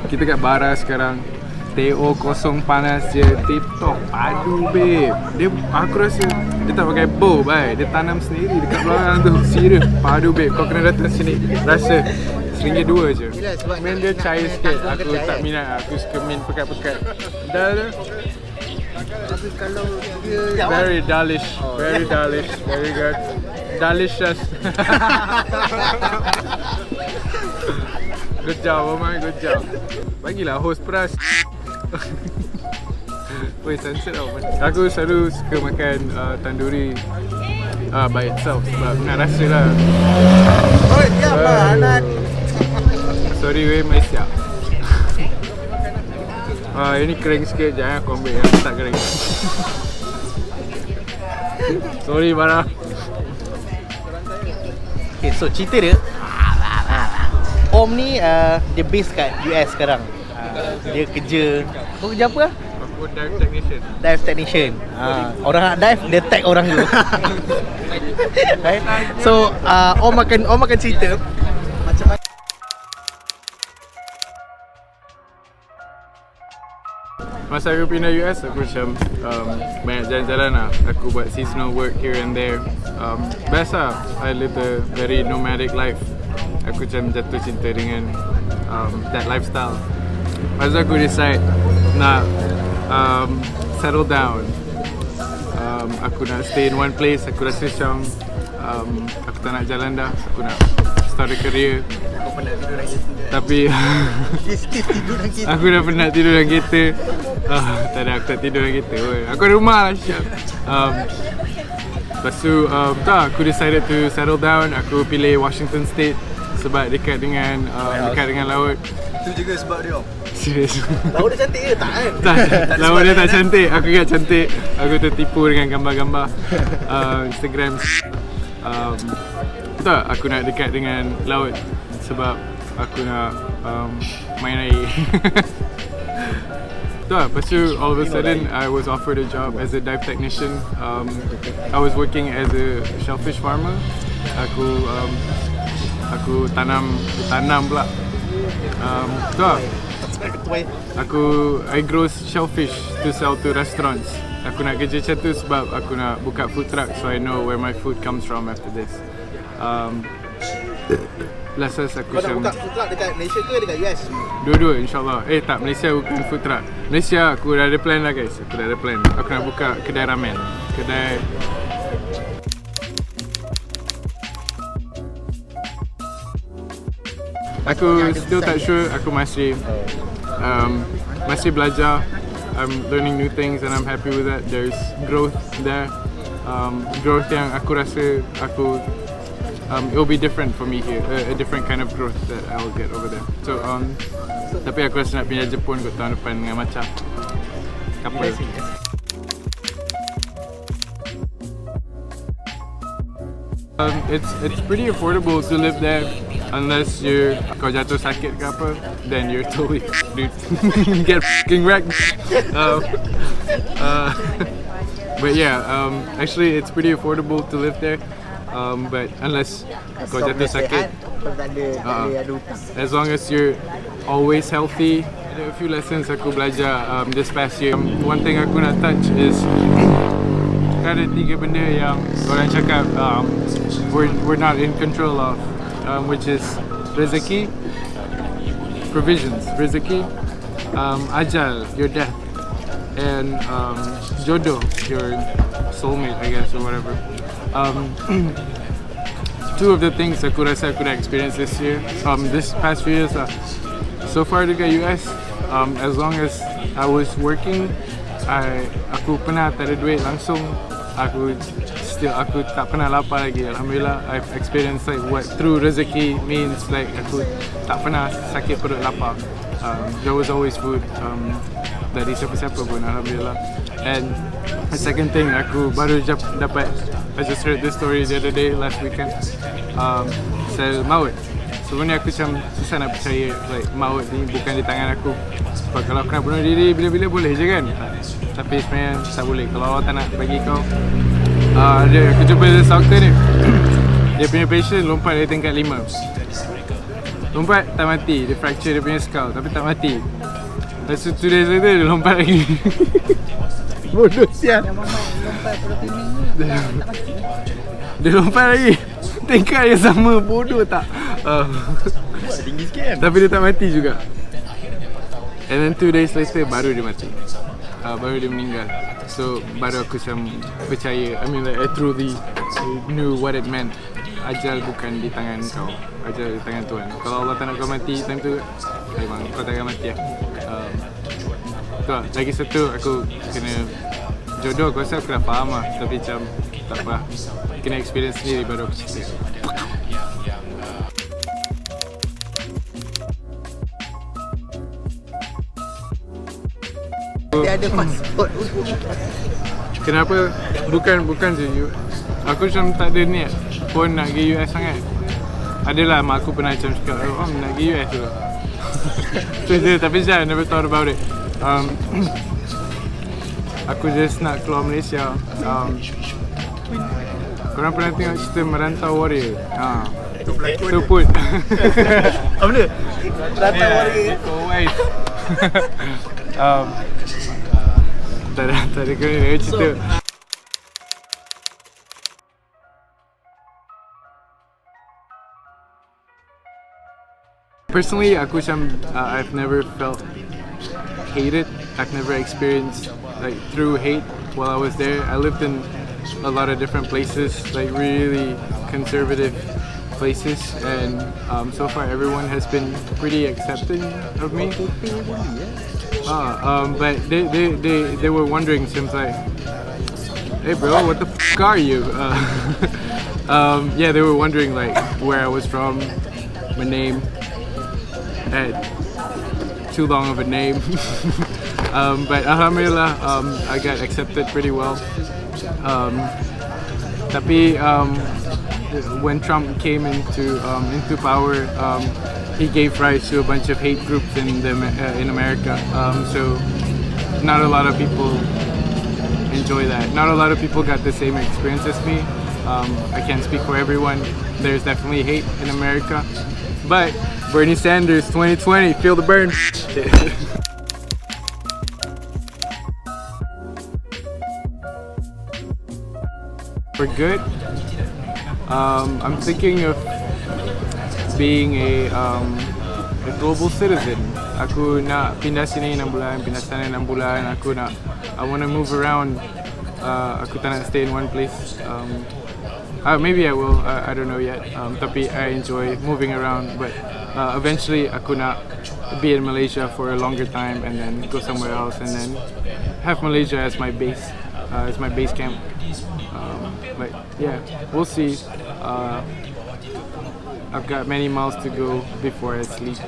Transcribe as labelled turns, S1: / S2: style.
S1: Kita kat bara sekarang. TO kosong panas je. TikTok padu babe. Aku rasa dia tak pakai bow babe. Dia tanam sendiri dekat belakang tu. Serius padu babe. Kau kena datang sini. Rasa RM1 je. Main dia cair sikit. Aku tak minat. Aku suka main pekat-pekat. Dah.
S2: Tapi kalau dia
S1: Very dalish. Very dalish. Very good. Delicious. Good job, oh my, good job. Bagilah host prize. Weh, sunset tau. Aku selalu suka makan tandoori by itself sebab nak rasa lah.
S2: oi, dia apa anak?
S1: Sorry weh, mai siap. Ini kering sikit, jangan aku ambil yang tak kering. Sorry Bara.
S2: Okay, so cerita dia Om ni dia base kat US sekarang. Dia kerja. Kau kerja apa?
S1: Aku dive technician.
S2: Dive technician. Orang nak dive, dia tag orang dulu. Right? So Om akan cerita macam mana
S1: masa aku pindah US, aku macam banyak jalan-jalan lah. Aku buat seasonal work here and there. Best lah. I live a very nomadic life. Aku macam jatuh cinta dengan that lifestyle. Lepas tu aku decide nak settle down. Aku nak stay in one place. Aku rasa macam aku tak nak jalan dah. Aku nak start a career.
S2: kau pernah tidur dalam kereta?
S1: Tapi
S2: tidur dalam kereta.
S1: aku dah pernah tidur dalam kereta. Tak ada, aku tak tidur dalam kereta. Aku ada rumah lah siap. Lepas tu aku decided to settle down. Aku pilih Washington State sebab dekat dengan laut.
S2: Itu juga sebab dia.
S1: Serius.
S2: Laut dia cantik ke? Tak kan?
S1: Tak, laut dia tak cantik. Aku ingat cantik. Aku tertipu dengan gambar-gambar Instagram. Tak, aku nak dekat dengan laut sebab aku nak main air. Lepas tu all of a sudden I was offered a job as a dive technician. I was working as a shellfish farmer. Aku tanam pula. I grow shellfish to sell to restaurants. Aku nak kerja macam tu sebab aku nak buka food truck, so I know where my food comes from after this. Last aku
S2: Kau nak buka food truck dekat Malaysia ke dekat US?
S1: dua-dua insyaAllah. Tak, Malaysia bukan food truck. Malaysia aku dah ada plan lah guys. Aku dah ada plan. Aku nak buka kedai ramen. Aku still tak sure. Aku masih belajar. I'm learning new things and I'm happy with that. There's growth there. Growth yang aku rasa it will be different for me here. A different kind of growth that I will get over there. So tapi aku rasa nak pindah Jepun kot tahun depan dengan macam couple. It's pretty affordable to live there unless kau jatuh sakit ke apa, then you're totally dude. Get fucking wrecked. But yeah, actually it's pretty affordable to live there. But unless kau jatuh sakit, as long as you're always healthy. Ada a few lessons aku belajar this past year. One thing aku nak touch is ada 3 benda yang orang cakap we're not in control of, which is rezeki, provisions, rezeki, ajal, your death, and jodoh, your soulmate, I guess, or whatever. Two of the things aku rasa aku dah experience this year, this past few years. So far dekat US, as long as I was working, aku pernah tak ada duit langsung. Aku tak pernah lapar lagi. Alhamdulillah, I've experienced like what true rezeki means. Like aku tak pernah sakit perut lapar. There was always food dari siapa-siapa pun, alhamdulillah. And the second thing, aku baru dapat, I just heard this story the other day, last weekend. Pasal maut. Sebenarnya aku macam susah nak percaya like maut ni bukan di tangan aku. Sebab kalau aku nak bunuh diri bila-bila boleh je kan. Tapi sebenarnya tak boleh. Kalau Allah tak nak bagi kau. Aku jumpa this doctor ni. Dia punya patient lompat dari tingkat 5. Lompat tak mati, dia fracture dia punya skull tapi tak mati. Lepas tu 2 days later dia lompat lagi.
S2: Bodoh sial.
S1: Dia lompat lagi. Tingkat yang sama, bodoh tak?
S2: Tinggi sikit kan?
S1: Tapi dia tak mati juga. And then 2 days later baru dia mati. Baru dia meninggal. So baru aku macam percaya. I mean like I truly knew what it meant. Ajal bukan di tangan kau, ajal di tangan Tuhan. Kalau Allah tak nak kau mati time tu, memang kau takkan mati lah. Tu lah. Lagi satu aku kena jodoh, aku rasa aku dah faham lah. Tapi macam tak apa, kena experience sendiri baru aku cerita.
S2: Dia ada pasport.
S1: Kenapa? Bukan je aku macam tak ada niat pun nak pergi US sangat. Adalah mak aku pernah macam cakap, oh nak pergi US tu. Tu je, tapi saya never thought about it. Aku just nak keluar Malaysia. Korang pernah tengok cerita Merantau Warrior? Tu pun.
S2: Apa dia? Merantau Warrior.
S1: Tak ada kena cerita. Personally, aku macam I've never felt hated. I've never experienced like through hate while I was there. I lived in a lot of different places, like really conservative places, and so far everyone has been pretty accepting of me. But they were wondering since like, hey bro, what the f are you? Yeah, they were wondering like where I was from, my name. Had too long of a name. But alhamdulillah, I got accepted pretty well. Tapi when Trump came into power, he gave rise to a bunch of hate groups in America. So not a lot of people enjoy that. Not a lot of people got the same experience as me. I can't speak for everyone. There's definitely hate in America, but Bernie Sanders 2020, feel the burn. For good, I'm thinking of being a global citizen. Aku nak pindah sini 6 bulan, pindah sana 6 bulan. I want to move around. Aku tak nak stay in one place. Maybe I will. I don't know yet. Tapi I enjoy moving around. But eventually, aku nak be in Malaysia for a longer time and then go somewhere else and then have Malaysia as my base, camp. But yeah, we'll see. I've got many miles to go before I sleep.